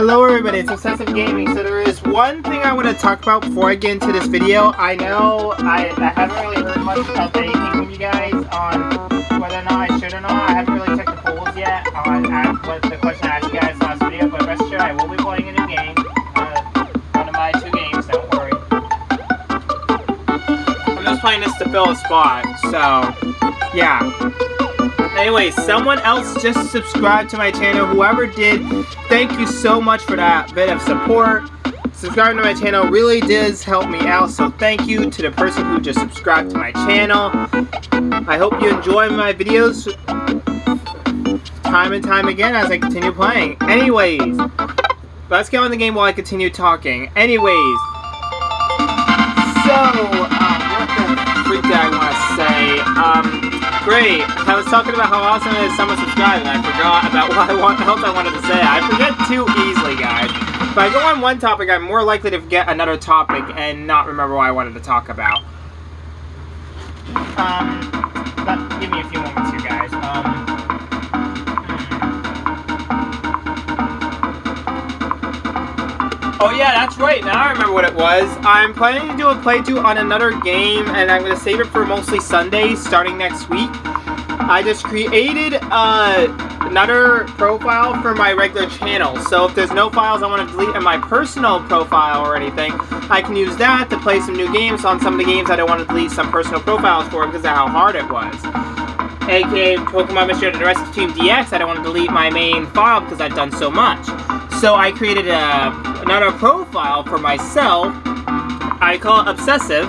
Hello everybody, it's Obsessive Gaming. So there is one thing I want to talk about before I get into this video. I know I haven't really heard much about anything from you guys on whether or not I should or not. I haven't really checked the polls yet on what the question I asked you guys last video, but rest assured I will be playing a new game. One of my 2 games, don't worry. I'm just playing this to fill a spot, so yeah. Anyway, someone else just subscribed to my channel. Whoever did, thank you so much for that bit of support. Subscribing to my channel really does help me out, so thank you to the person who just subscribed to my channel. I hope you enjoy my videos time and time again as I continue playing. Anyways, let's get on the game while I continue talking. Anyways, so, what the freak did I want to say? Great. I was talking about how awesome it is someone subscribed, and I forgot about what else I wanted to say. I forget too easily, guys. If I go on one topic, I'm more likely to forget another topic and not remember what I wanted to talk about. Give me a few moments here, guys. Oh yeah, that's right. Now I remember what it was. I'm planning to do a playthrough on another game, and I'm going to save it for mostly Sundays starting next week. I just created another profile for my regular channel. So if there's no files I want to delete in my personal profile or anything, I can use that to play some new games on some of the games I don't want to delete some personal profiles for because of how hard it was. AKA Pokemon Mystery of the Rescue Team DX, I don't want to delete my main file because I've done so much. So I created another profile for myself. I call it Obsessive.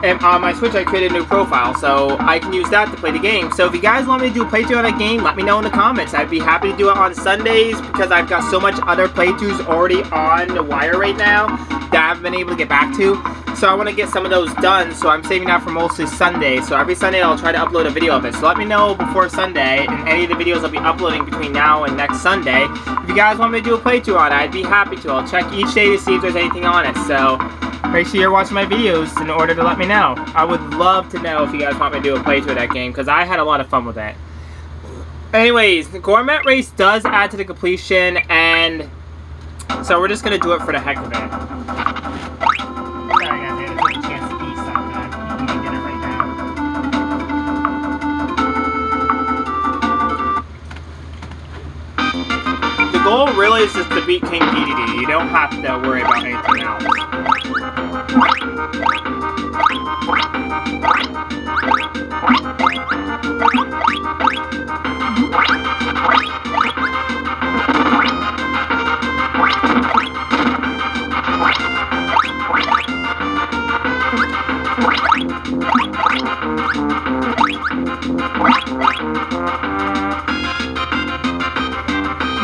And on my Switch, I created a new profile, so I can use that to play the game. So if you guys want me to do a playthrough on a game, let me know in the comments. I'd be happy to do it on Sundays because I've got so much other playthroughs already on the wire right now that I haven't been able to get back to. So I want to get some of those done, so I'm saving that for mostly Sundays. So every Sunday I'll try to upload a video of it. So let me know before Sunday, and any of the videos I'll be uploading between now and next Sunday. If you guys want me to do a playthrough on it, I'd be happy to. I'll check each day to see if there's anything on it. So make sure you're watching my videos in order to let me know. I would love to know if you guys want me to do a playthrough of that game, because I had a lot of fun with it. Anyways, the Gourmet Race does add to the completion, and so we're just going to do it for the heck of it. Sorry guys, I didn't get a chance to eat something. I'm eating dinner right now. The goal really is just to beat King Dedede. You don't have to worry about anything else.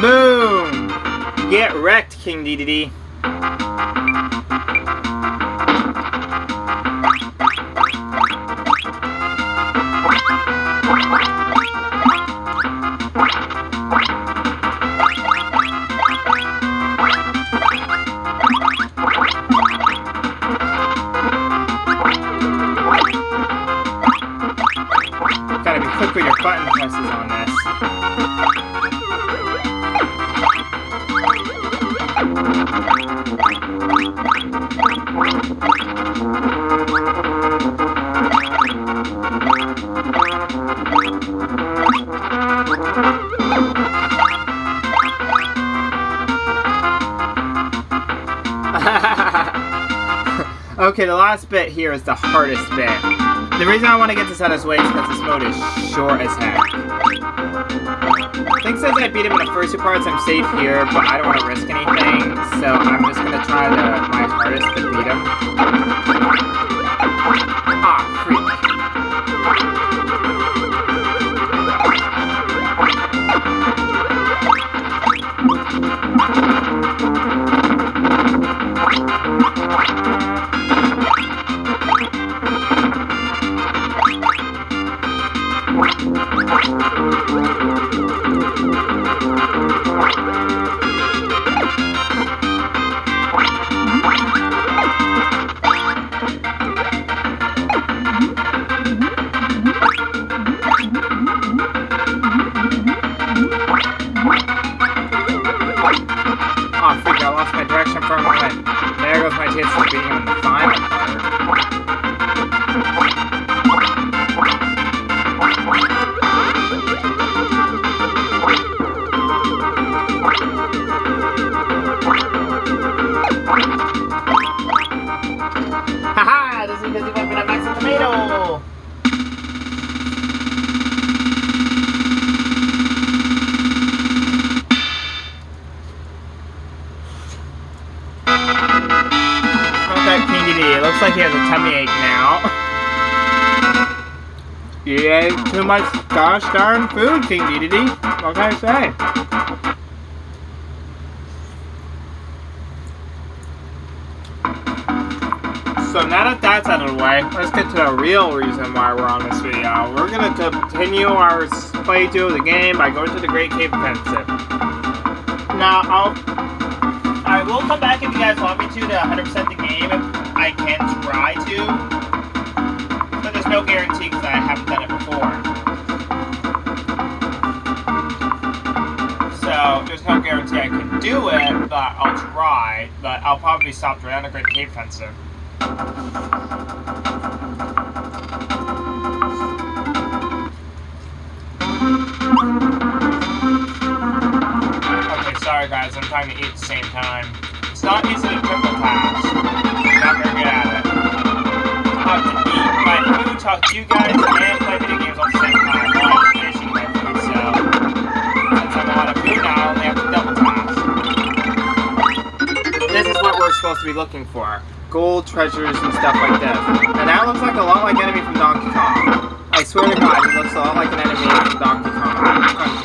Boom! Get wrecked, King Dedede. Gotta be quick with your button presses on this. Okay, the last bit here is the hardest bit. The reason I want to get this out of his way is because this mode is short as heck. I think since I beat him in the first 2 parts, I'm safe here, but I don't want to risk anything, so I'm just going to try my hardest to beat him. Ah, freak. I lost my direction for a moment. There goes my chance for being on the final part. Haha! This is because you went with a Max Tomato! It looks like he has a tummy ache now. You ate too much gosh darn food, King Dedede. What can I say? So now that that's out of the way, let's get to the real reason why we're on this video. We're going to continue our playthrough of the game by going to the Great Cave Offensive. Now, I will come back if you guys want me to 100% the game. I can try to, but there's no guarantee because I haven't done it before. So there's no guarantee I can do it, but I'll try. But I'll probably stop right on the Great Cave Offensive. Okay, sorry guys, I'm trying to eat at the same time. It's not easy to triple task. Not very good at it. I have to eat my food, talk to you guys, and play video games all at the same time while I'm finishing my food, so since I'm out of food now, I only have to double task. This is what we're supposed to be looking for. Gold, treasures, and stuff like this. And that looks like a lot like enemy from Donkey Kong. I swear to God, he looks a lot like an enemy from Donkey Kong Country.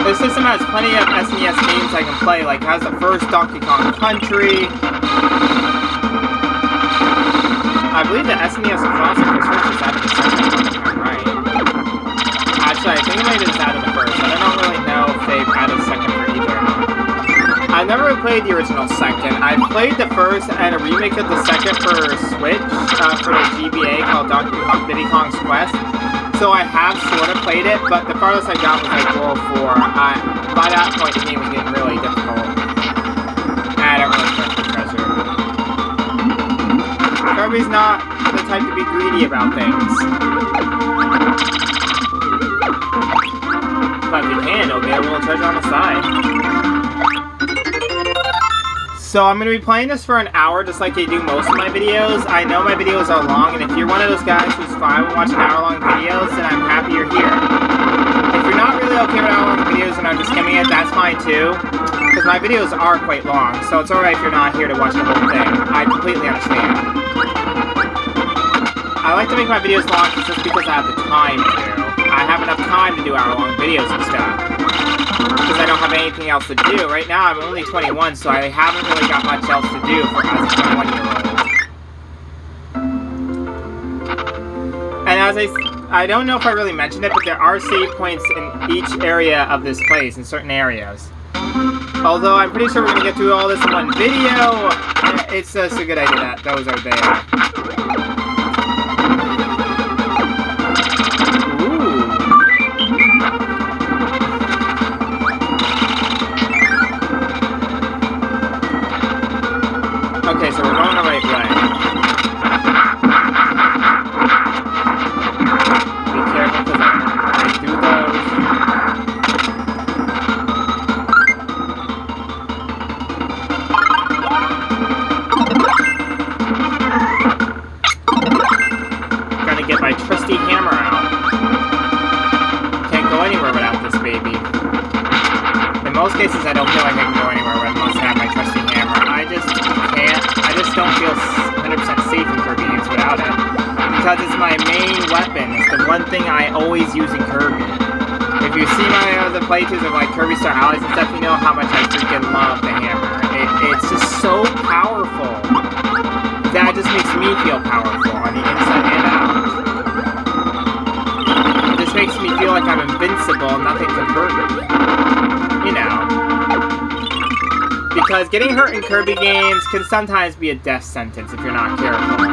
This system has plenty of SNES games I can play, like has the first Donkey Kong Country. I believe the SNES Classic was first just out of the second one, if I'm right. Actually, I think it might have been out of the first, but I don't really know if they've added a second for either. I've never played the original second. I played the first and a remake of the second for Switch, for the GBA called Diddy Kong's Quest. So I have sort of played it, but the farthest I got was like World 4. By that point, the game was getting really difficult. I don't really trust the treasure. Kirby's not the type to be greedy about things. But if you can, there'll be a little treasure on the side. So I'm going to be playing this for an hour, just like I do most of my videos. I know my videos are long, and if you're one of those guys who's fine with watching hour-long videos, then I'm happy you're here. If you're not really okay with hour-long videos and are just skimming it, that's fine too. Because my videos are quite long, so it's alright if you're not here to watch the whole thing. I completely understand. I like to make my videos long just because I have the time to. I have enough time to do hour-long videos and stuff. Because I don't have anything else to do. Right now, I'm only 21, so I haven't really got much else to do for as a 21-year-old. And as I don't know if I really mentioned it, but there are save points in each area of this place, in certain areas. Although I'm pretty sure we're going to get through all this in one video, it's just a good idea that those are there. Okay, so we're going the right way. Be careful because I'm right through those. Gotta get my trusty hammer out. Can't go anywhere without this baby. In most cases, I don't feel like I can go anywhere unless I have my trusty hammer. I just don't feel 100% safe in Kirby games without it. Because it's my main weapon. It's the one thing I always use in Kirby. If you see my other playthroughs of like Kirby Star Allies and stuff, you know how much I freaking love the hammer. It's just so powerful. That just makes me feel powerful on the inside and out. It just makes me feel like I'm invincible and nothing can hurt me. You know. Because getting hurt in Kirby games can sometimes be a death sentence if you're not careful.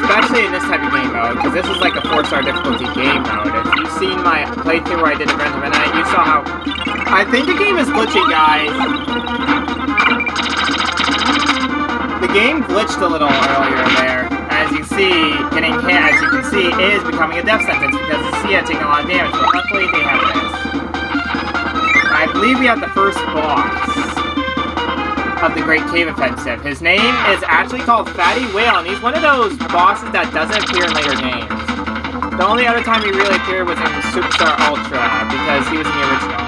Especially in this type of game mode, because this is like a 4-star difficulty game mode. If you've seen my playthrough where I did the Rent of the Night, you saw how I think the game is glitching, guys. The game glitched a little earlier there. As you see, getting hit, as you can see, is becoming a death sentence because you see it taking a lot of damage, but luckily they have this. I believe we have the first boss of the Great Cave Offensive. His name is actually called Fatty Whale, and he's one of those bosses that doesn't appear in later games. The only other time he really appeared was in Super Star Ultra, because he was in the original.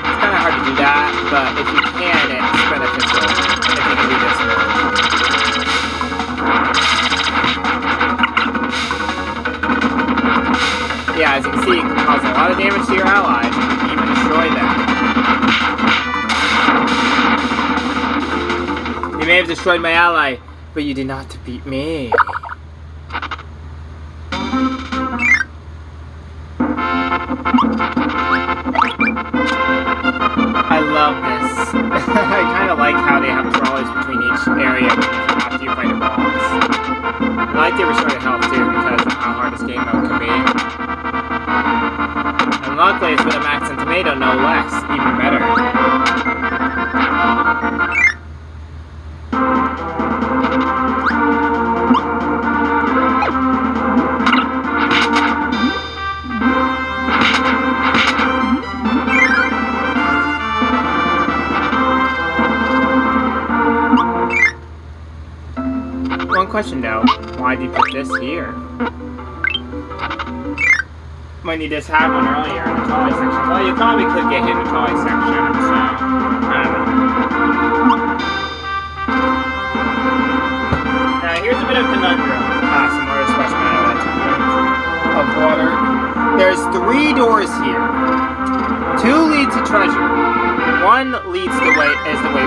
It's kind of hard to do that, but if you can, it's beneficial if you can do this move. Yeah, as you can see, you can cause a lot of damage to your allies, and you can even destroy them. You may have destroyed my ally, but you did not defeat me. I love this. I kind of like how they have trolleys between each area after you fight a boss. I like the restore health too, because of how hard this game mode can be. And luckily it's with a max and tomato, no less. Even better. One question though, why did you put this here? When you just had one earlier in the trolley section. Well, you probably could get hit in the trolley section, so I don't know. Now here's a bit of conundrum. Some more refreshment of water. There's 3 doors here. 2 lead to treasure. 1 leads the way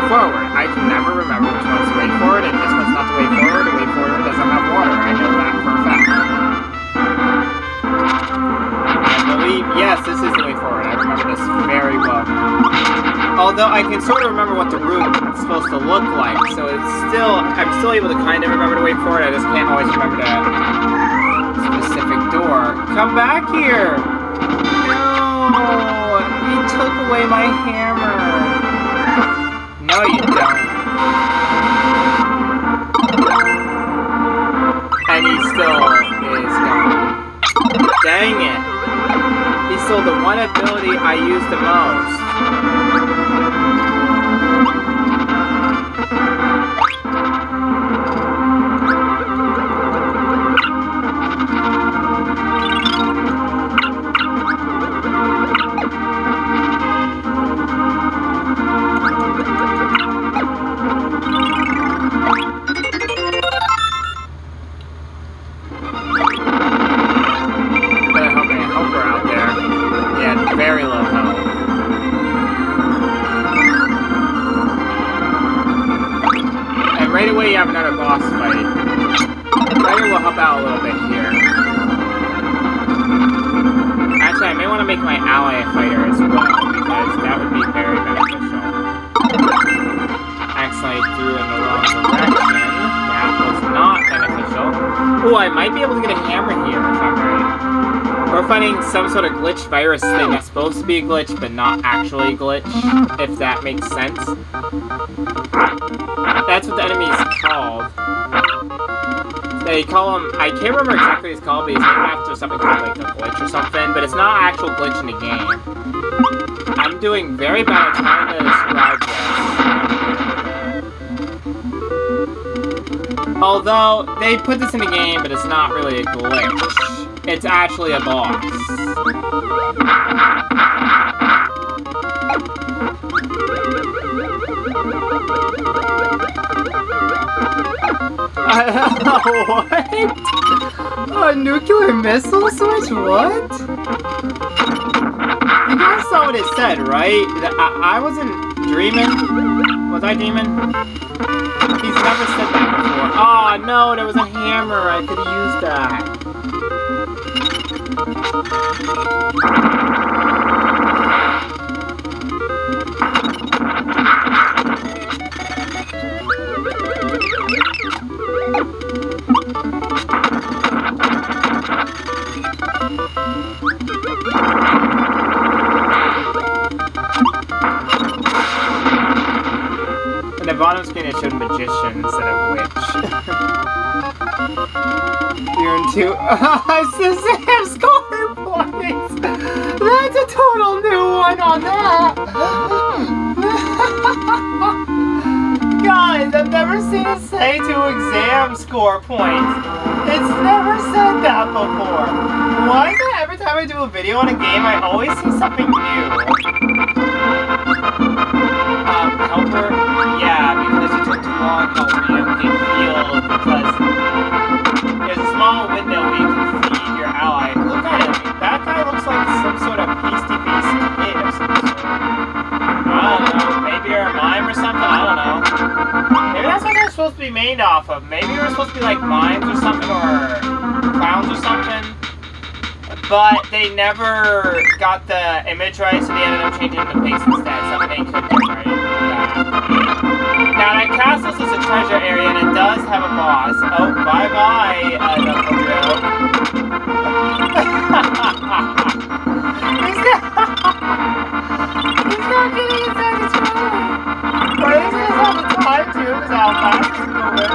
forward. I can never remember which one's the way forward, and this one's not the way forward. The way forward doesn't have water. I know that for a fact. Yes, this is the way forward. I remember this very well. Although I can sort of remember what the room is supposed to look like, so I'm still able to kind of remember the way forward. I just can't always remember the specific door. Come back here! No! You took away my hammer. No, you don't. And he still is gone. Dang it. He's still the one ability I use the most. Some sort of glitch virus thing that's supposed to be a glitch, but not actually a glitch, if that makes sense. That's what the enemy is called. They call him, I can't remember exactly what he's called, but he's named after something called like a glitch or something, but it's not an actual glitch in the game. I'm doing very bad at trying to describe this. Although, they put this in the game, but it's not really a glitch. It's actually a boss. What? A nuclear missile switch? What? You guys saw what it said, right? I wasn't dreaming. Was I dreaming? He's never said that before. Oh no, there was a hammer. I could have used that. bottom screen it showed magician instead of witch. You're in 2. Sam score points! That's a total new one on that! Guys, I've never seen it say to exam score points. It's never said that before. Why is it every time I do a video on a game, I always see something new? Helper? Yeah, because you took too long, Helper. You don't get healed because there's a small window where you can feed your ally. Look at him. That guy looks like some sort of pasty-faced kid or something. I don't know. Maybe you're a mime or something? I don't know. Maybe that's what they're supposed to be made off of. Maybe they're supposed to be like mimes or something, or clowns or something. But they never got the image right, so they ended up changing the face instead. Something they could do right. Now, that castle's is a treasure area, and it does have a boss. Oh, bye-bye, Knuckle Joe. He's not getting inside the treasure. Or at least he has all the time to, because how fast he's moving.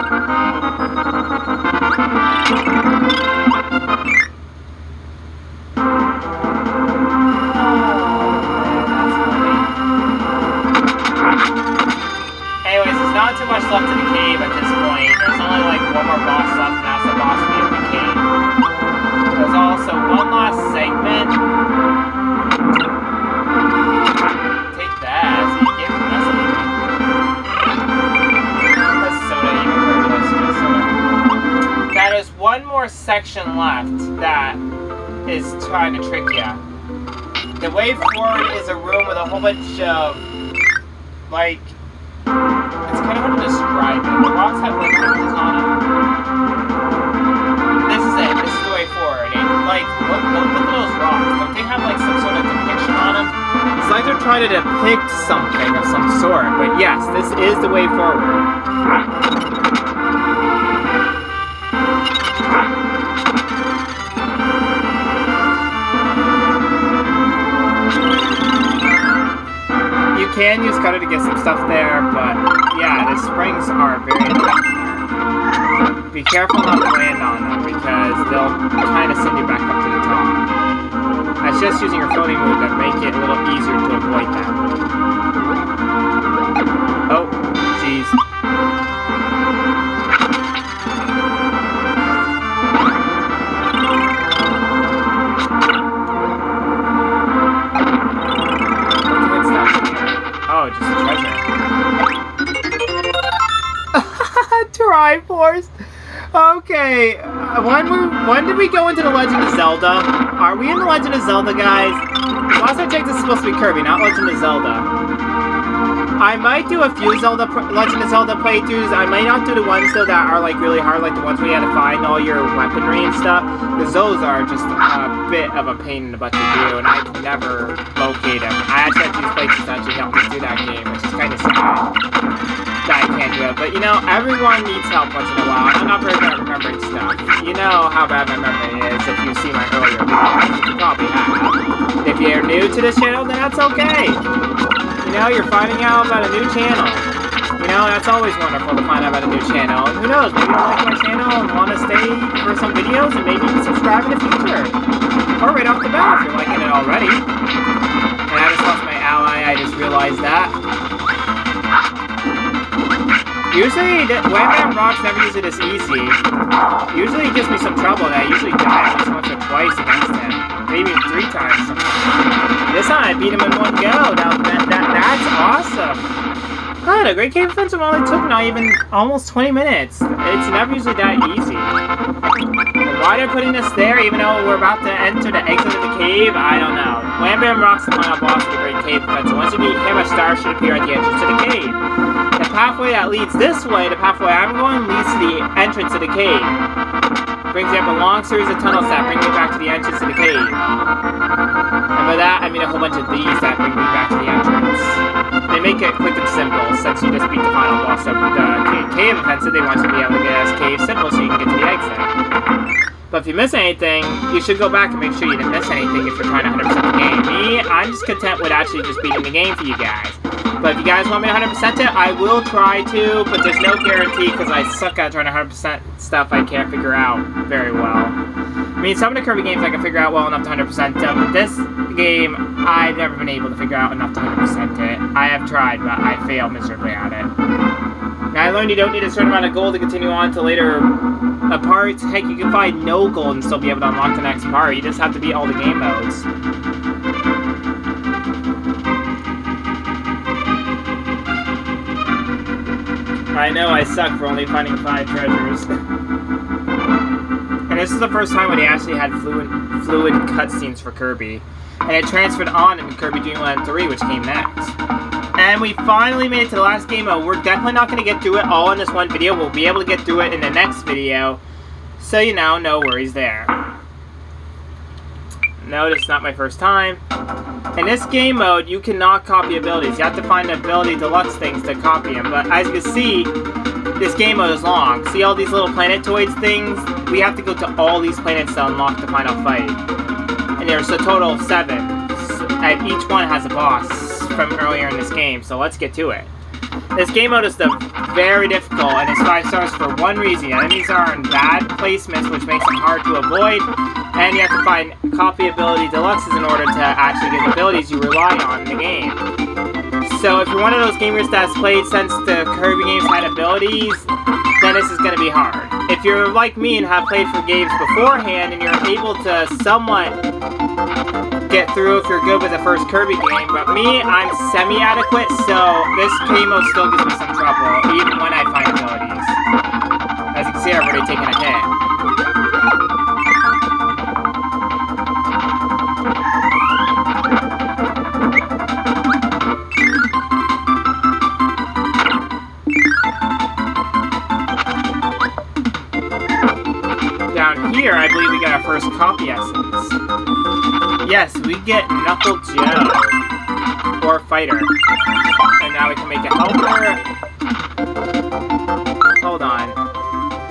Anyways, there's not too much left in the cave at this point. There's only like one more boss left, and that's the boss view of the cave. There's also one last segment. Take that, so you can't mess with me. That's soda, even further, soda. Now there's one more section left that is trying to trick you. The way forward is a room with a whole bunch of, like, it's kind of hard to describe it. The rocks have like images on them. This is it. This is the way forward. And like, look at those rocks. Don't they have like some sort of depiction on them? It's like they're trying to depict something of some sort. But yes, this is the way forward. You can use cutter to get some stuff there, but yeah, the springs are very important. Be careful not to land on them because they'll kind of send you back up to the top. That's just using your floating move that make it a little easier to avoid them. Oh, jeez. Oh, just a treasure. Triforce. Okay. When did we go into the Legend of Zelda? Are we in the Legend of Zelda, guys? Last I checked, this is supposed to be Kirby, not Legend of Zelda. I might do a few Legend of Zelda playthroughs. I might not do the ones though that are like really hard, like the ones where you had to find all your weaponry and stuff, because those are just a bit of a pain in the butt to do, and I can never locate them. I actually have to use playthroughs to actually help me do that game, which is kind of sad that I can't do it. But you know, everyone needs help once in a while. I'm not very good at remembering stuff. You know how bad my memory is if you see my earlier videos, which you probably have. If you're new to this channel, then that's okay. You know, you're finding out about a new channel. You know, that's always wonderful to find out about a new channel. And who knows, maybe you'll like my channel and want to stay for some videos and maybe subscribe in the future. Or right off the bat if you're liking it already. And I just lost my ally, I just realized that. Usually, Wham Bam Rocks never use it as easy. Usually it gives me some trouble and I usually die at least once or twice against him. Maybe 3 times sometimes. This time I beat him in one go. Now that's awesome. God, a great cave offensive only took not even almost 20 minutes. It's never usually that easy. And why they're putting this there even though we're about to enter the exit of the cave, I don't know. Wham Bam Rocks the final boss of the great cave offensive. Once you beat him, a star should appear at the entrance to the cave. The pathway that leads this way, the pathway I'm going, leads to the entrance of the cave. Brings you up a long series of tunnels that bring me back to the entrance of the cave. And by that, I mean a whole bunch of these that bring me back to the entrance. They make it quick and simple, since you just beat the final boss of the cave offensive, they want you to be able to get this cave simple so you can get to the exit. But if you miss anything, you should go back and make sure you didn't miss anything if you're trying to 100% the game. Me, I'm just content with actually just beating the game for you guys. But if you guys want me to 100% it, I will try to, but there's no guarantee because I suck at trying to 100% stuff I can't figure out very well. I mean, some of the Kirby games I can figure out well enough to 100% them, but this game, I've never been able to figure out enough to 100% it. I have tried, but I fail miserably at it. Now, I learned you don't need a certain amount of gold to continue on to later parts. Heck, you can find no gold and still be able to unlock the next part. You just have to beat all the game modes. I know I suck for only finding 5 treasures. And this is the first time when he actually had fluid cutscenes for Kirby. And it transferred on in Kirby Dream Land 3, which came next. And we finally made it to the last game mode. We're definitely not going to get through it all in this one video. We'll be able to get through it in the next video. So, you know, no worries there. No, this is not my first time. In this game mode, you cannot copy abilities. You have to find the ability deluxe things to copy them. But as you can see, this game mode is long. See all these little planetoids things? We have to go to all these planets to unlock the final fight. And there's a total of 7. And each one has a boss from earlier in this game. So let's get to it. This game mode is very difficult, and it's 5 stars for one reason. Enemies are in bad placements, which makes them hard to avoid. And you have to find copy ability deluxes in order to actually get abilities you rely on in the game. So if you're one of those gamers that's played since the Kirby games had abilities, then this is going to be hard. If you're like me and have played for games beforehand and you're able to somewhat get through if you're good with the first Kirby game, but me, I'm semi-adequate, so this game mode still gives me some trouble, even when I find abilities. As you can see, I've already taken a hit. Down here, I believe we got our first copy essence. Yes, we get Knuckle Joe, or Fighter. And now we can make a helper. Hold on.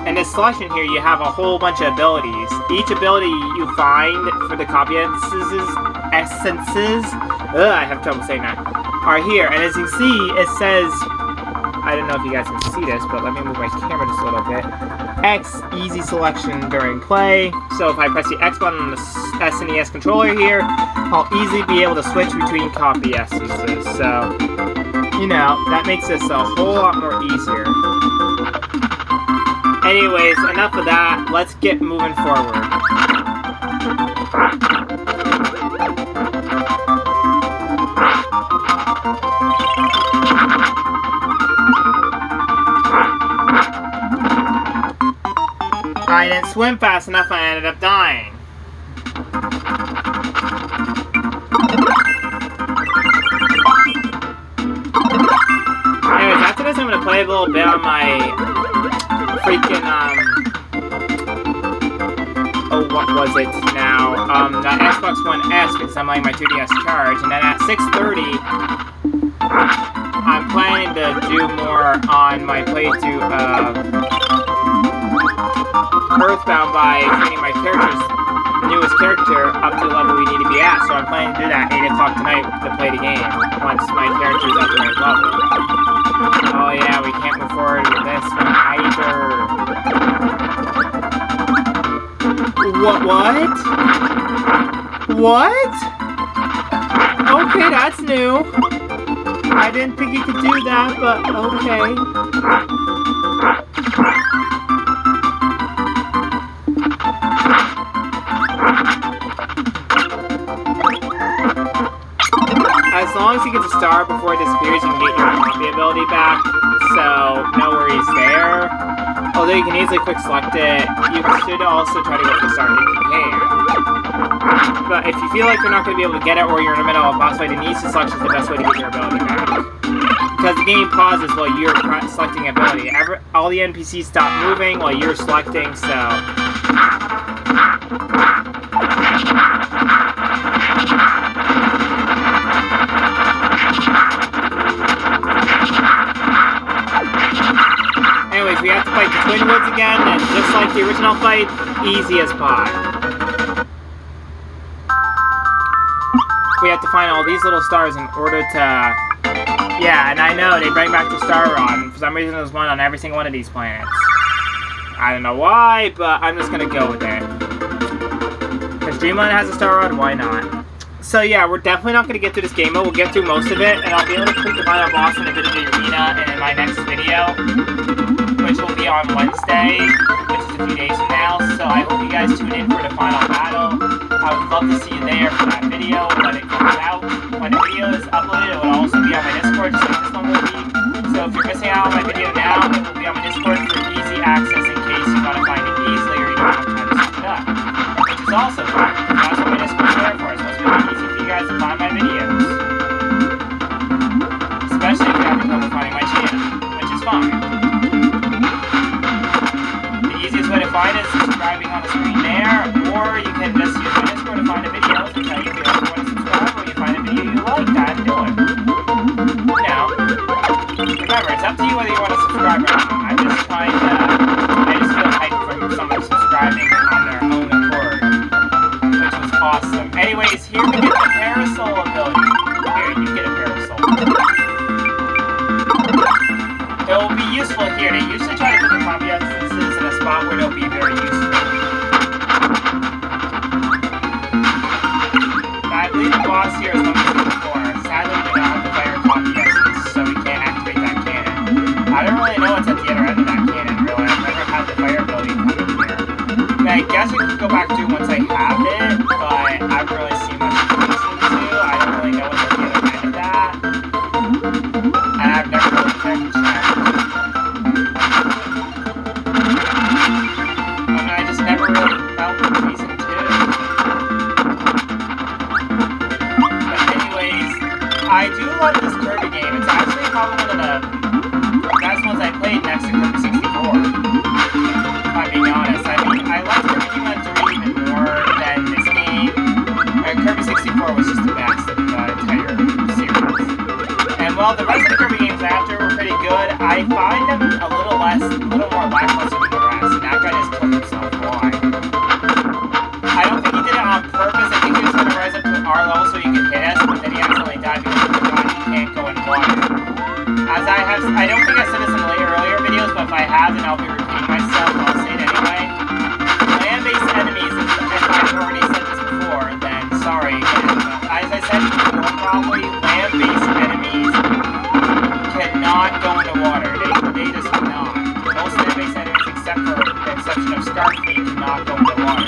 In this selection here, you have a whole bunch of abilities. Each ability you find for the copy essences, I have trouble saying that, are here. And as you can see, it says, I don't know if you guys can see this, but let me move my camera just a little bit. X, easy selection during play. So if I press the X button on the SNES controller here, I'll easily be able to switch between copy essences. So, you know, that makes this a whole lot more easier. Anyways, enough of that. Let's get moving forward. I didn't swim fast enough, I ended up dying. Anyways, after this I'm gonna play a little bit on my freaking, oh, what was it now? The Xbox One S, because I'm letting my 2DS charge, and then at 6:30, I'm planning to do more on my playthrough of Earthbound by training my newest character up to the level we need to be at. So I'm planning to do that 8 o'clock tonight to play the game once my character's at the right level. Oh yeah, we can't move forward with this one either. What? Okay, that's new. I didn't think you could do that, but okay. As long as you get the star before it disappears, you can get your copy ability back, so no worries there. Although you can easily quick select it, you should also try to get the star if you can. But if you feel like you're not going to be able to get it, or you're in the middle of a boss fight, an easy selection is the best way to get your ability back. Because the game pauses while you're selecting ability. All the NPCs stop moving while you're selecting, so... Anyways, we have to fight the Twin Woods again, and just like the original fight, easy as pie. We have to find all these little stars in order to Yeah, and I know, they bring back the Star Rod, and for some reason there's one on every single one of these planets. I don't know why, but I'm just gonna go with it. Because Dreamland has a Star Rod, why not? So yeah, we're definitely not gonna get through this game mode. We'll get through most of it, and I'll be able to complete the final boss in a bit of the arena in my next video, which will be on Wednesday, which is a few days from now. So I hope you guys tune in for the final battle. I would love to see you there for that video when it comes out. When the video is uploaded, it will also be on my Discord, just like this one will be. So if you're missing out on my video now, it will be on my Discord for easy access in case you want to find it easily or you don't have time to search it up. Which is also fine. That's what my Discord is there for. It's supposed to be easy for you guys to find my videos. Especially if you're having trouble finding my channel, which is fine. The easiest way to find it is subscribing on the screen there, or you can just use my Discord to find a video and tell you if you want to subscribe or you find a video you like that I'm doing. Now, remember, it's up to you whether you want to subscribe or not. I'm just trying to, I just feel hyped from someone subscribing on their own accord, which was awesome. Anyways, here we get the Parasol ability. Here, you get a Parasol. It will be useful here. They usually try to put the copy instances in a spot where they'll be very useful. I believe the boss here is limited before. Sadly, we do not have the fire copy essence, so we can't activate that cannon. I don't really know what's at the other end of that cannon, really. I've never had the fire ability come in here. I guess I could go back to once I have it, but I haven't really seen much reason to. I don't really know what's at the other end of that. And I've never really checked. I just never really felt the reason to. But anyways, I do love this Kirby game. It's actually probably one of the best ones I played next to Kirby 64. If I'm being honest. I mean, I liked Kirby Dreamland 3 even more than this game. Kirby 64 was just the best of the entire series. And while the rest of the Kirby games after were pretty good, I find them a little more lackluster than the rest. And that guy just killed himself. Why? I don't think he did it on purpose. I think he was going to rise up to our level so he could hit us, but then he accidentally died because he forgot he can't go in water. As I don't think I said this in earlier videos, but if I have, then I'll be repeating myself, but I'll say it anyway. Land-based enemies, if I've already said this before, then sorry again. But as I said before, probably, land-based enemies cannot go into water. They just cannot. Most land-based enemies, except for the exception of Scarfeet, cannot go into water.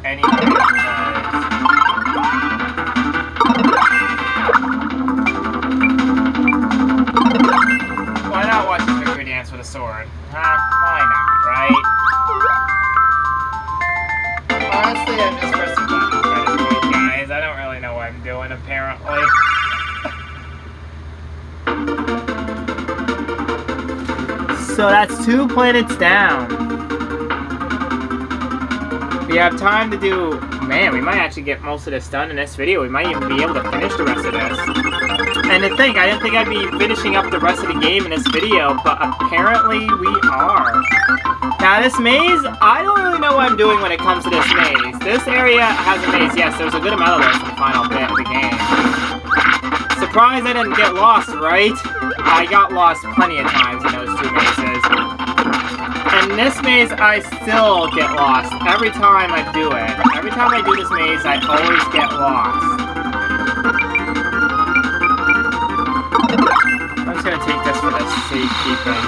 anyway, because... Why not watch this victory dance with a sword? Why not, right? Honestly, I'm just pressing buttons by this point, guys. I don't really know what I'm doing, apparently. So that's 2 planets down. We have time to do... Man, we might actually get most of this done in this video. We might even be able to finish the rest of this. And to think, I didn't think I'd be finishing up the rest of the game in this video, but apparently we are. Now this maze, I don't really know what I'm doing when it comes to this maze. This area has a maze, yes, there's a good amount of those in the final bit of the game. Surprised I didn't get lost, right? I got lost plenty of times in those 2 mazes. And this maze, I still get lost every time I do it. Every time I do this maze, I always get lost. I'm just gonna take this for the safekeeping.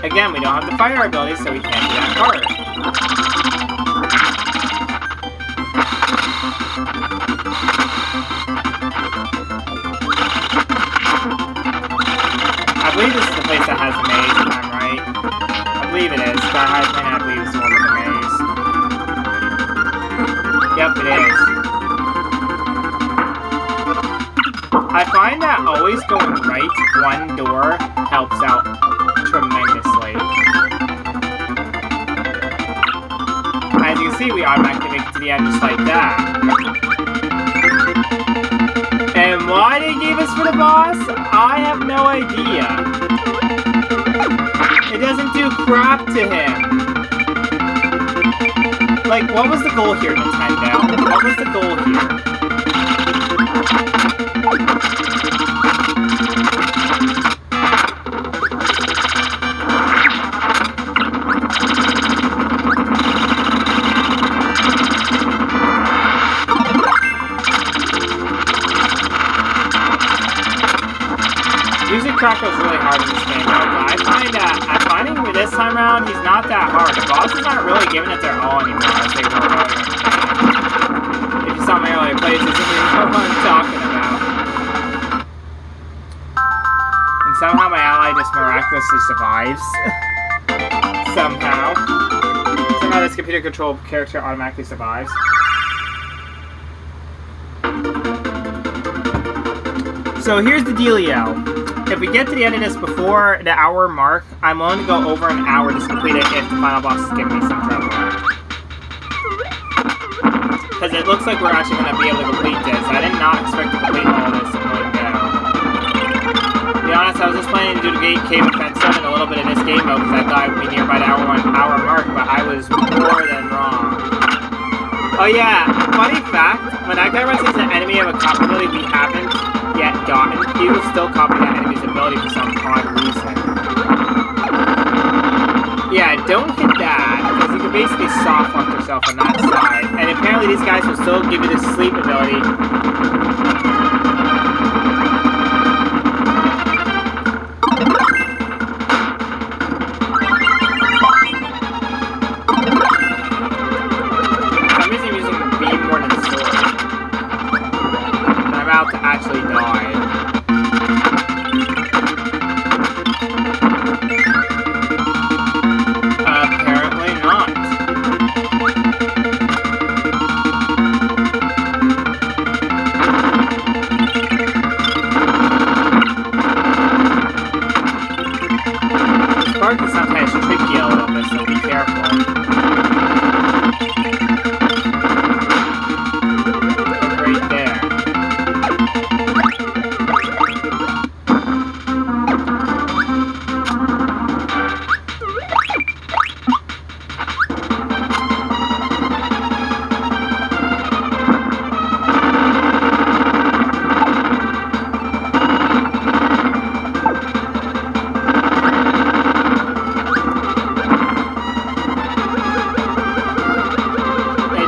Again, we don't have the fire ability, so we can't do that part. I believe this is the place that has the maze, if I'm right. I believe it is. Sky High Planet, I believe, is the one with the maze. Yep, it is. I find that always going right one door helps out tremendously. As you can see, we automatically make it to the end just like that. And why they gave us for the boss, I have no idea. It doesn't do crap to him. Like, what was the goal here, Nintendo? What was the goal here? Using Krako's really hard in this game, though, but I'm finding with this time around, he's not that hard. The bosses aren't really giving it their all anymore as they were earlier in the game. If you saw my earlier plays, you know what I'm talking about. And somehow my ally just miraculously survives. Somehow. Somehow this computer-controlled character automatically survives. So here's the dealio. If we get to the end of this before the hour mark, I'm willing to go over an hour to complete it if the final boss is giving me some trouble. Because it looks like we're actually going to be able to complete this. I did not expect to complete all of this in one go. To be honest, I was just planning to do the Cave Offensive and a little bit of this game mode because I thought I would be nearby the hour mark, but I was more than wrong. Oh yeah, funny fact, when that guy runs into an enemy of a copy ability we haven't yet gotten, he will still copy that enemy's ability for some odd reason. Yeah, don't hit that, because you can basically soft lock yourself on that side. And apparently these guys will still give you the sleep ability. I'm using the beam more than the sword. And I'm about to actually die. Apparently not. This part can sometimes trick you a little bit, so be careful. Right there.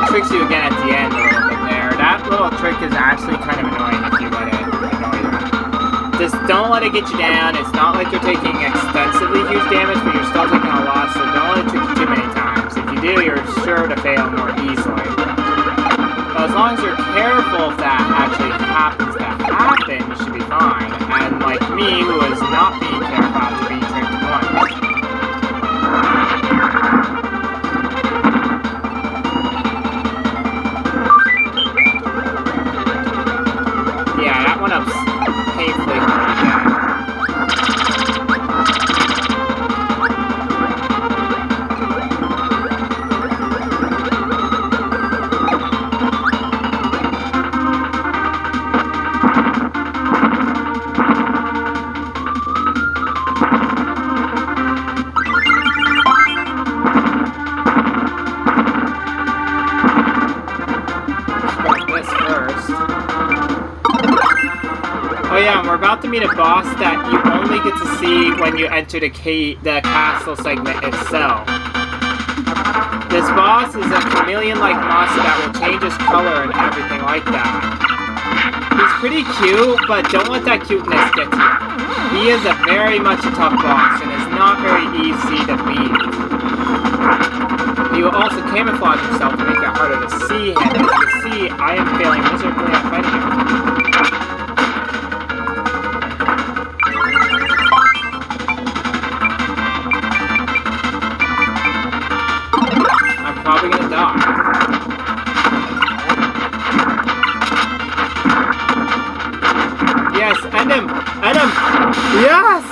Tricks you again at the end a little bit there. That little trick is actually kind of annoying if you let it annoy you. Just don't let it get you down. It's not like you're taking extensively huge damage, but you're still taking a lot, so don't let it trick you too many times. If you do, you're sure to fail more easily. But as long as you're careful if that actually happens to happen, you should be fine. And like me, who was not being careful after being tricked once. Yeah, that one up's painfully hard again. Oh yeah, we're about to meet a boss that you only get to see when you enter the castle segment itself. This boss is a chameleon-like monster that will change his color and everything like that. He's pretty cute, but don't let that cuteness get to you. He is very much a tough boss and is not very easy to beat. He will also camouflage himself to make it harder to see him. As you can see, I am failing miserably at fighting him. Probably gonna die. Yes, end him! End him! Yes!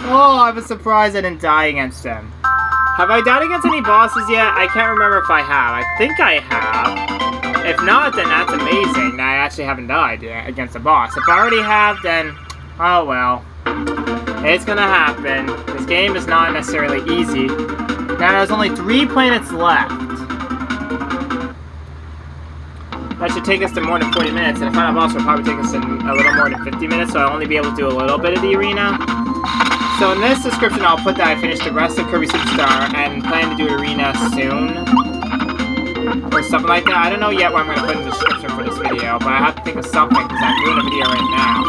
Oh, I was surprised I didn't die against him. Have I died against any bosses yet? I can't remember if I have. I think I have. If not, then that's amazing that I actually haven't died yet against a boss. If I already have, then... oh well. It's gonna happen. This game is not necessarily easy. Now there's only 3 planets left. That should take us to more than 40 minutes, and the final boss will probably take us in a little more than 50 minutes, so I'll only be able to do a little bit of the arena. So in this description, I'll put that I finished the rest of Kirby Super Star and plan to do arena soon. Or something like that. I don't know yet what I'm going to put in the description for this video, but I have to think of something because I'm doing a video right now.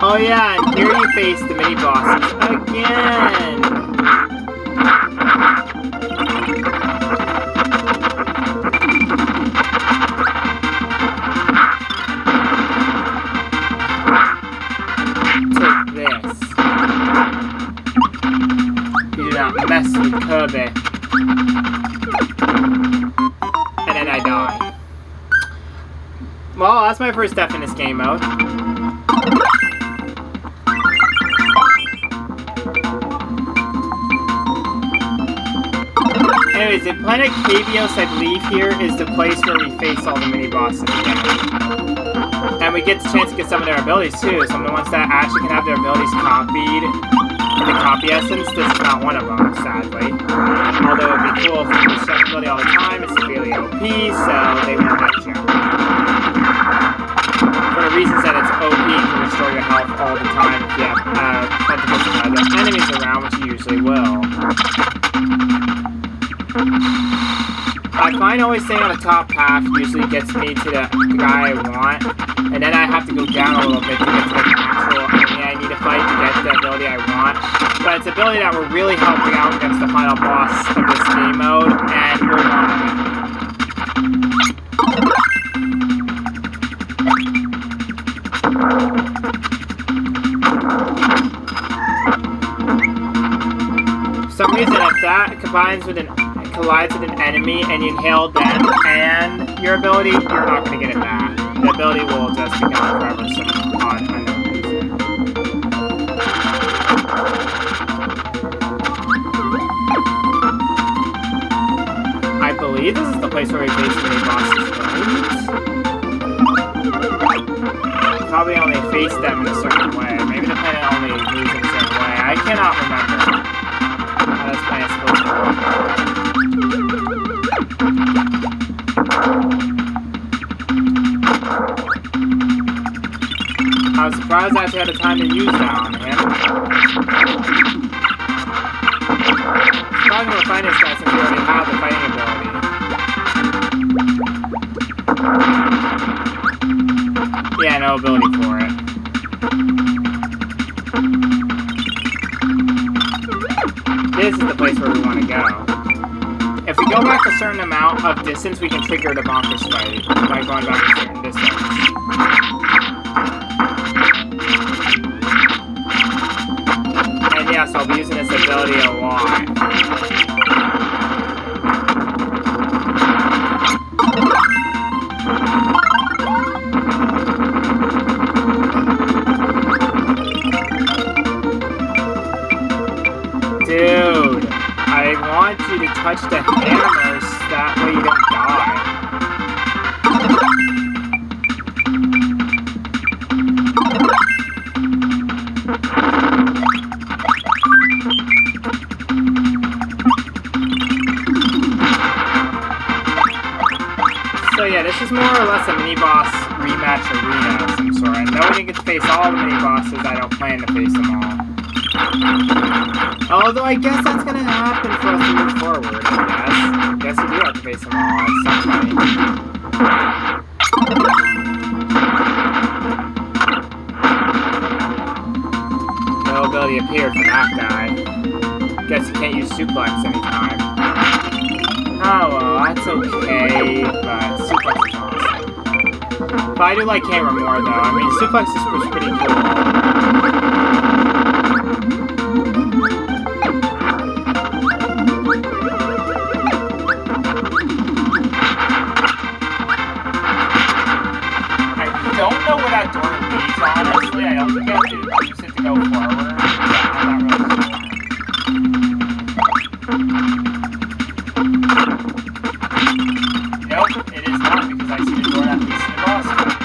Oh yeah, and here you face the mini bosses again! Mess with Kirby. And then I die. Well, that's my first death in this game mode. Anyways, the planet Kavios, I believe here, is the place where we face all the mini-bosses again. And we get the chance to get some of their abilities too. Some of the ones that actually can have their abilities copied. The copy essence, this is not one of them, sadly. Although it would be cool if you could check ability all the time, it's severely OP, so they won't let you. For the reasons that it's OP, you can restore your health all the time if you have plentiful other enemies around, which you usually will. I find always staying on the top path usually gets me to the guy I want, and then I have to go down a little bit to get to the actual enemy I need to fight to get the ability I want. But it's ability that will really help me out against the final boss of this game mode, and we're on it. For some reason, if that collides with an enemy and you inhale them and your ability, you're not going to get it back. The ability will just be gone forever, so on unknown reason. I believe this is the place where we face many bosses, right? Probably only face them in a certain way. Maybe the planet only moves in a certain way. I cannot remember how this planet's supposed to work. I was surprised I actually had the time to use that on him. Surprising to find this guy since we already have the fighting ability. Yeah, no ability for it. place where we want to go. If we go back a certain amount of distance, we can trigger the bonkers fight by going back a certain distance. And yes, I'll be using this ability a lot. Dude, I want you to touch the hammers, that way you don't die. So yeah, this is more or less a mini-boss rematch arena of some sort. I know we didn't get to face all the mini-bosses, I don't plan to face them all. Although I guess that's gonna happen for us to move forward, I guess you do have to face them all at some point. No ability appeared for that guy. Guess you can't use suplex anytime. Oh well, that's okay, but suplex is awesome. But I do like camera more though. I mean, suplex is pretty cool. I don't know where that door leads, honestly. I don't think I have to use it to go forward. Yeah, I'm not really sure. Nope, it is not, because I see the door that leads to the boss fight.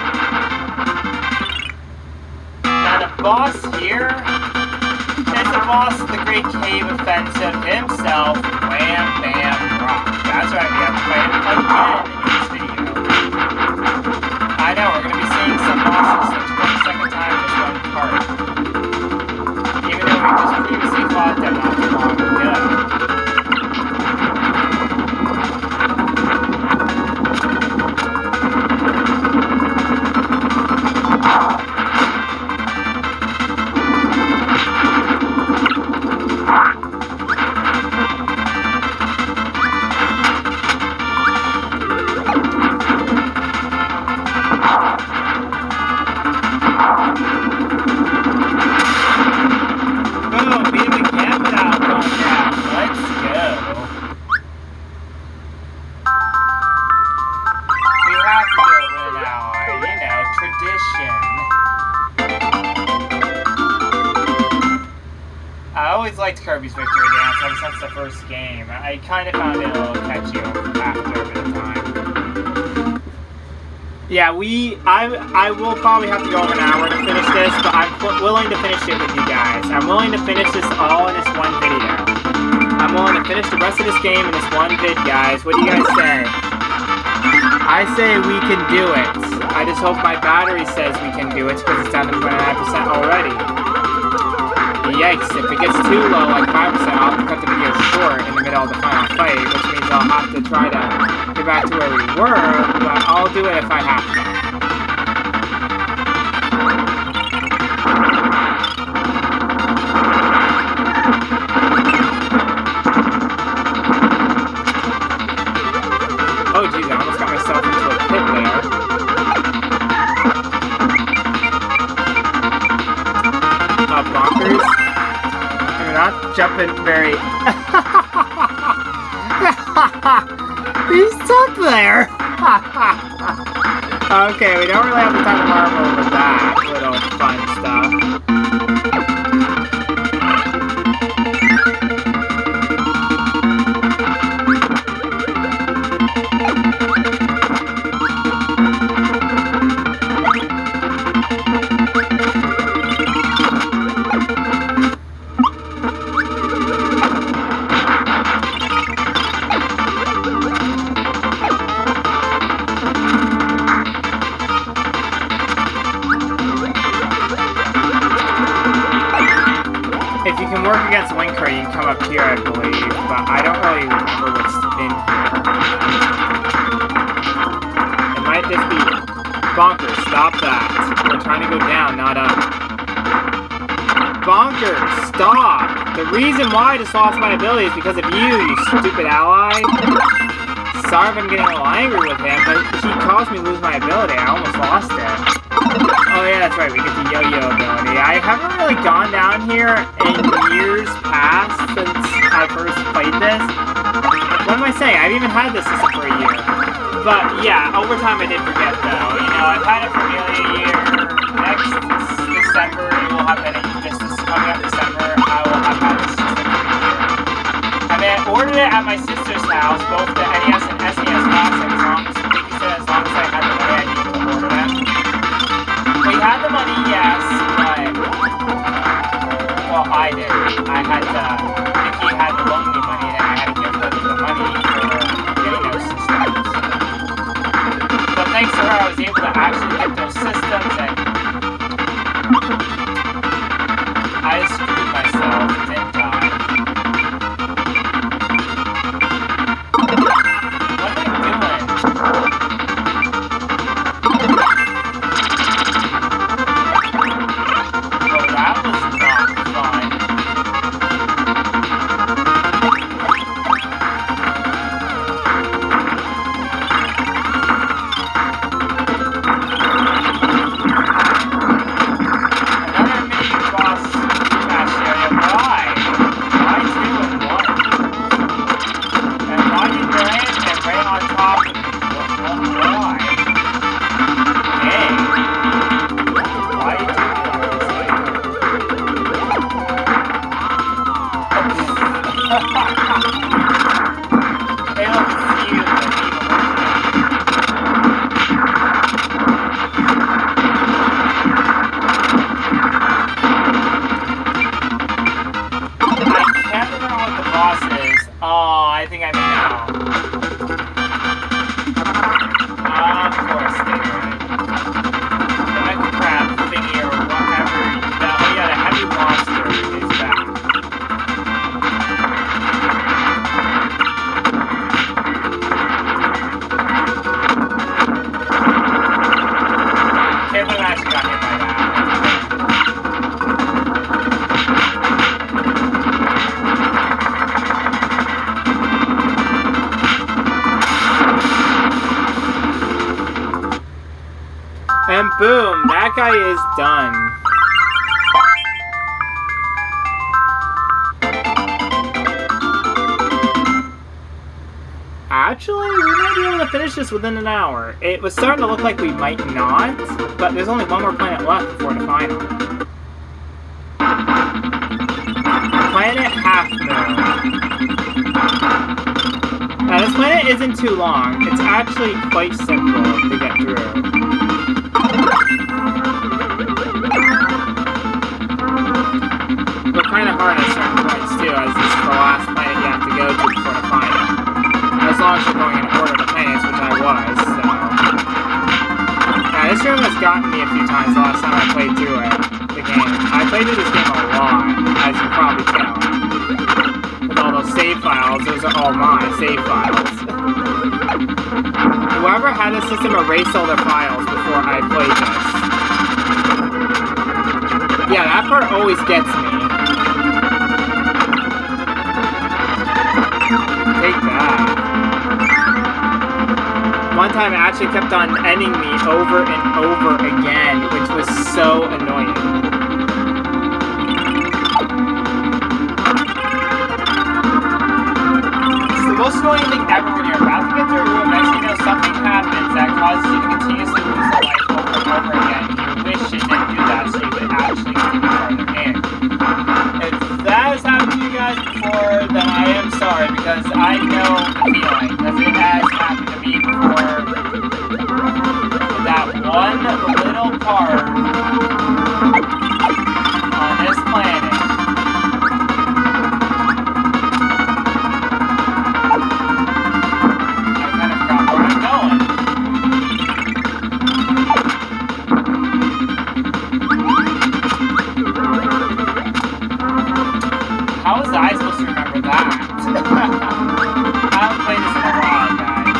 Now the boss here is the boss of the Great Cave Offensive himself, Wham Bam Rock. That's right, we have to fight him again in this video. I know, we're going to be seeing some bosses for the second time in this one part. Even though we just previously fought them not too long ago. Kirby's Victory Dance ever since the first game. I kind of found it a little catchy after a bit of time. Yeah, I will probably have to go over an hour to finish this, but I'm willing to finish it with you guys. I'm willing to finish this all in this one video. I'm willing to finish the rest of this game in this one vid, guys. What do you guys say? I say we can do it. I just hope my battery says we can do it, because it's down to 29% already. Yikes, if it gets too low, like 5%, I'll have to cut the video short in the middle of the final fight, which means I'll have to try to get back to where we were, but I'll do it if I have to. Oh geez, I almost got myself into a pit there. Bonkers. You're not jumping very... He's stuck there! Okay, we don't really have the time to marvel over that little fun stuff. If you can work against Winker, you can come up here, I believe, but I don't really remember what's in here. It might just be... Bonkers, stop that. We're trying to go down, not up. bonkers. Stop. The reason why I just lost my ability is because of you, you stupid ally. Sorry if I'm getting a little angry with him, but he caused me to lose my ability. I almost lost it. Oh yeah, that's right, we get the yo-yo ability. I haven't really gone down here in years past since I first played this. What am I saying? I've even had this system for a year. But yeah, over time I did forget though. You know, I've had it for nearly a year. Next December, it will have been this coming up December, I will have had this system for a year. I mean, I ordered it at my sister's house, both the NES and SNES classics, as long as I had the money I needed to order them. We had the money, yes, but well, I did. I had to. Mickey had to loan me money, and I had to give her the money for getting those systems. But thanks to her, I was able to actually get those systems, and I screwed myself, didn't I? What am I doing? Well, that was not fun. Another mini boss smash area. Why? Why 2 and 1? And why did you land and right on top of me? Why? Hey. Why did you do They don't see you, but even I can't remember what the boss is. Oh, I think I may know. Of course they would. The Mecha Crab thingy or whatever. Oh yeah, the heavy monster is back. Can't believe I actually got hit by that. And boom, that guy is done. Actually, we might be able to finish this within an hour. It was starting to look like we might not, but there's only one more planet left before the final. Planet Half Moon. Now this planet isn't too long. It's actually quite simple to get through. But kind of hard at certain points too, as this is the last planet you have to go to before the final. As long as you're going in order to planets, which I was, so... Now, this room has gotten me a few times the last time I played through the game. I played through this game a lot, as you can probably tell. With all those save files, those are all my save files. Whoever had this system erased all their files before I played this. Yeah, that part always gets me. Take that. One time it actually kept on ending me over and over again, which was so annoying. It's the most annoying thing ever when you're about to get through a room, next thing you know something happens that causes you to continuously lose a life over and over again. You wish it didn't do that so you could actually continue farther in. If that has happened to you guys before, then I am sorry, because I know the feeling, because it has happened to me before. That one little part on this planet. I kind of forgot where I'm going. How was I supposed to remember that? I haven't played this in a while, guys.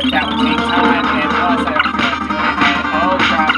but that would take time, and plus I don't feel like doing it, and oh crap.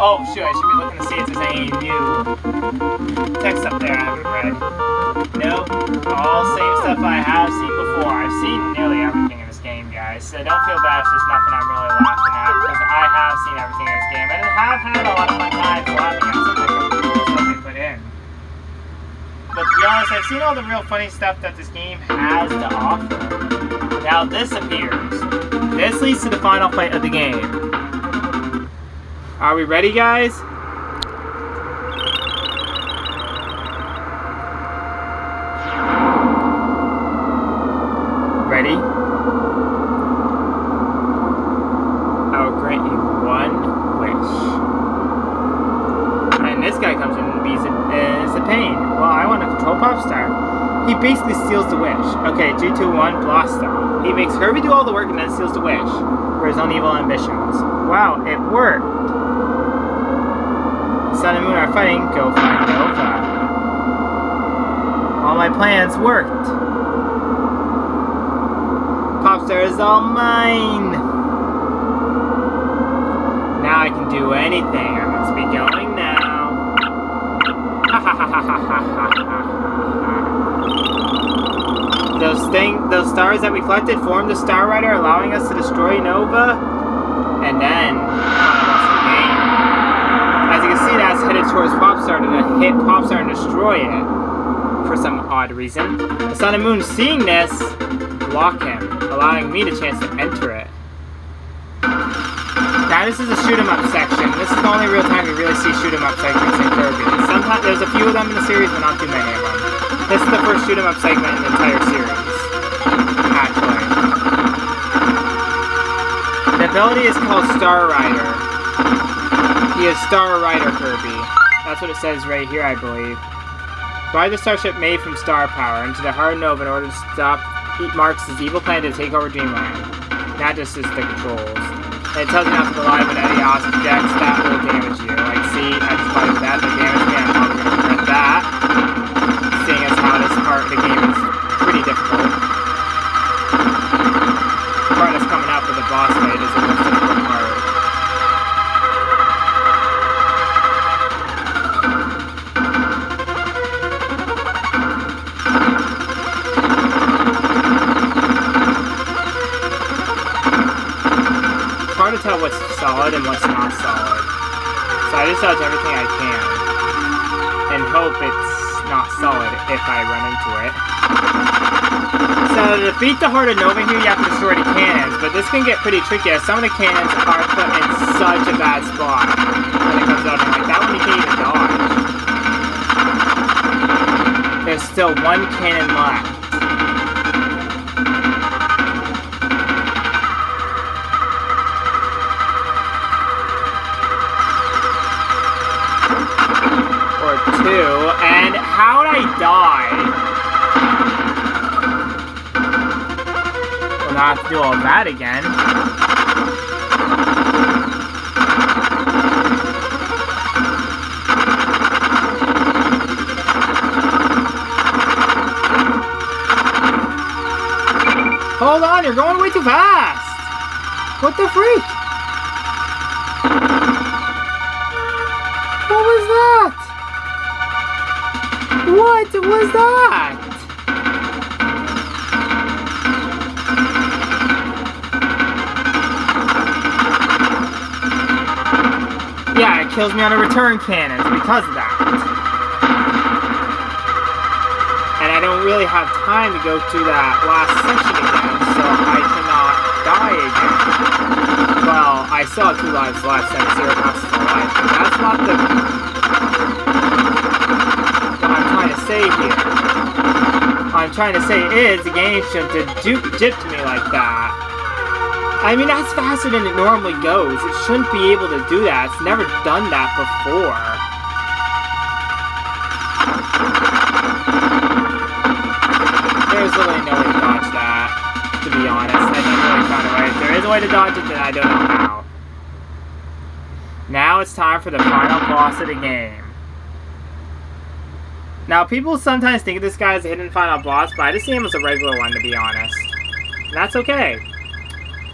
Oh shoot, I should be looking to see if there's any new text up there I haven't read. Nope, all same stuff I have seen before. I've seen nearly everything in this game, guys. So don't feel bad if there's nothing I'm really laughing at, because I have seen everything in this game, and I have had a lot of fun times laughing at some of the cool stuff they put in. But to be honest, I've seen all the real funny stuff that this game has to offer. Now this appears. This leads to the final fight of the game. Are we ready, guys? Ready? I will grant you one wish. And this guy comes in and is a pain. Well, I want to control Popstar. He basically steals the wish. Okay, 3, 2, 1, blast off. He makes Kirby do all the work and then steals the wish for his own evil ambitions. Wow, it worked. Sun and Moon are fighting. Go find Nova. All my plans worked. Pop Star is all mine. Now I can do anything. I must be going now. Ha ha ha ha ha ha ha. Those stars that we collected formed the Star Rider, allowing us to destroy Nova. And then, lost the game. As you can see, that's headed towards Popstar to hit Popstar and destroy it. For some odd reason. The Sun and Moon, seeing this, block him, allowing me the chance to enter it. Now this is a shoot 'em up section. This is the only real time we really see shoot 'em up segments in Kirby. Sometimes there's a few of them in the series, but not too many of them. This is the first shoot 'em up segment in the entire series. Actually. The ability is called Star Rider. He is Star Rider Kirby. That's what it says right here, I believe. Ride the starship made from star power into the heart of Nova in order to stop Marks' evil plan to take over Dreamland. Not just as the controls. And it tells you not to rely on any objects that will damage you. Like, see, I just played with that damaged me. I'm probably going to regret that. Seeing as how this part of the game is pretty difficult. The part that's coming up with the boss fight is the most difficult part. It's hard to tell what's solid and what's not solid. So I just dodge everything I can. And hope it's not solid if I run into it. So to defeat the heart of Nova here, you have to destroy the cannons, but this can get pretty tricky as some of the cannons are put in such a bad spot when it comes out, and like that one you can't even dodge. There's still one cannon left. Or two, and how'd I die? We'll not have to do all that again. Hold on, you're going way too fast! What the freak? What was that? What was that? Yeah, it kills me on a return cannons because of that. And I don't really have time to go through that last section again, so I cannot die again. Well, I still have 2 lives left and 0 passes alive, but that's not the... what I'm trying to say here. What I'm trying to say is the game shouldn't have gypped me like that. I mean, that's faster than it normally goes. It shouldn't be able to do that. It's never done that before. There's literally no way to dodge that, to be honest. I never really found a way. If there is a way to dodge it, then I don't know how. Now it's time for the final boss of the game. Now, people sometimes think of this guy as a hidden final boss, but I just see him as a regular one, to be honest. And that's okay.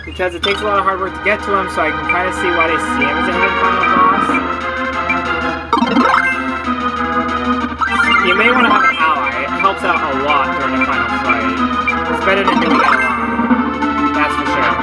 Because it takes a lot of hard work to get to him, so I can kind of see why they see him as a hidden final boss. You may want to have an ally. It helps out a lot during the final fight. It's better than doing it alone. That's for sure.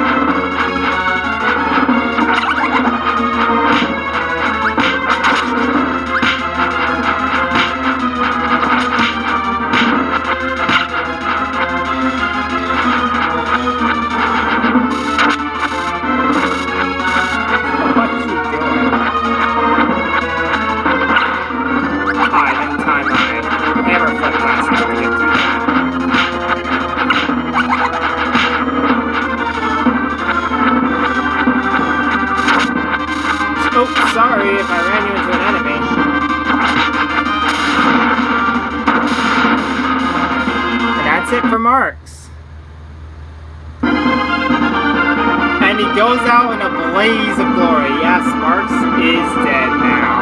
Sorry if I ran you into an enemy. And that's it for Marks. And he goes out in a blaze of glory. Yes, Marks is dead now.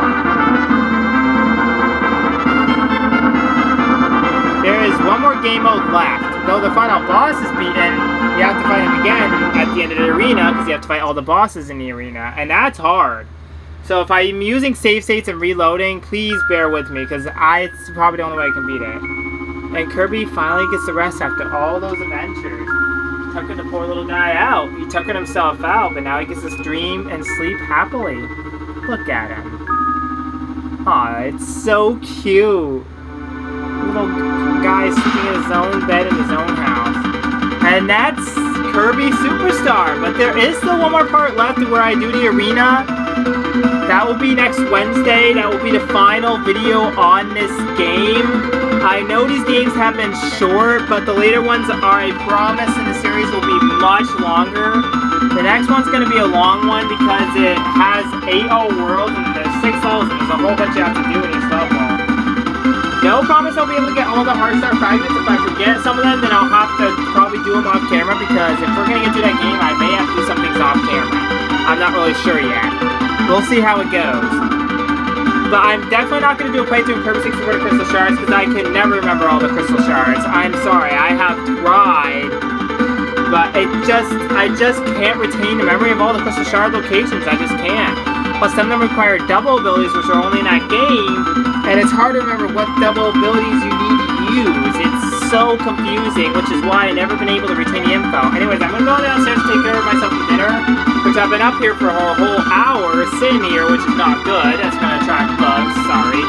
There is one more game mode left. Though the final boss is beaten, you have to fight him again at the end of the arena because you have to fight all the bosses in the arena, and that's hard. So if I'm using save states and reloading, please bear with me because it's probably the only way I can beat it. And Kirby finally gets the rest after all those adventures. Tucking the poor little guy out. He tuckered himself out, but now he gets to dream and sleep happily. Look at him. Aw, it's so cute. Little guy sleeping in his own bed in his own house. And that's Kirby Super Star. But there is still one more part left where I do the arena. That will be next Wednesday. That will be the final video on this game. I know these games have been short, but the later ones are a promise in the series will be much longer. The next one's going to be a long one because it has 8 worlds and there's 6 levels and there's a whole bunch you have to do in each level. No promise I'll be able to get all the Heart Star fragments. If I forget some of them, then I'll have to probably do them off camera because if we're going to get through that game, I may have to do some things off camera. I'm not really sure yet. We'll see how it goes. But I'm definitely not going to do a playthrough of Kirby 64 Crystal Shards because I can never remember all the Crystal Shards. I'm sorry, I have tried. But I just can't retain the memory of all the Crystal Shard locations. I just can't. Plus, some of them require double abilities, which are only in that game. And it's hard to remember what double abilities you need to use. It's so confusing, which is why I've never been able to retain the info. Anyways, I'm going to go downstairs to take care of myself some dinner, which I've been up here for a whole hour sitting here, which is not good. That's going to attract bugs, sorry.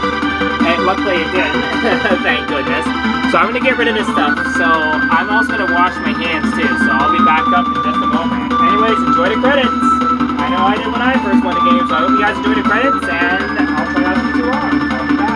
And luckily it didn't, thank goodness. So I'm going to get rid of this stuff. So I'm also going to wash my hands too, so I'll be back up in just a moment. Anyways, enjoy the credits. I know I did when I first won the game, so I hope you guys enjoy the credits, and I'll try not to be too long. I'll be back.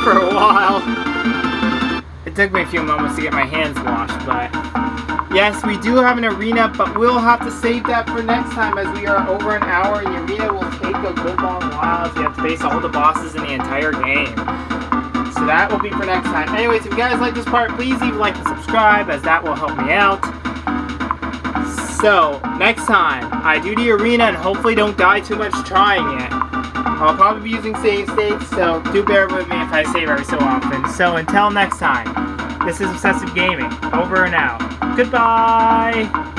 For a while. It took me a few moments to get my hands washed, but yes, we do have an arena, but we'll have to save that for next time as we are over an hour and the arena will take a good long while as we have to face all the bosses in the entire game. So that will be for next time. Anyways, if you guys like this part, please leave a like and subscribe as that will help me out. So, next time, I do the arena and hopefully don't die too much trying it. I'll probably be using save states, so do bear with me if I save every so often. So, until next time, this is Obsessive Gaming, over and out. Goodbye!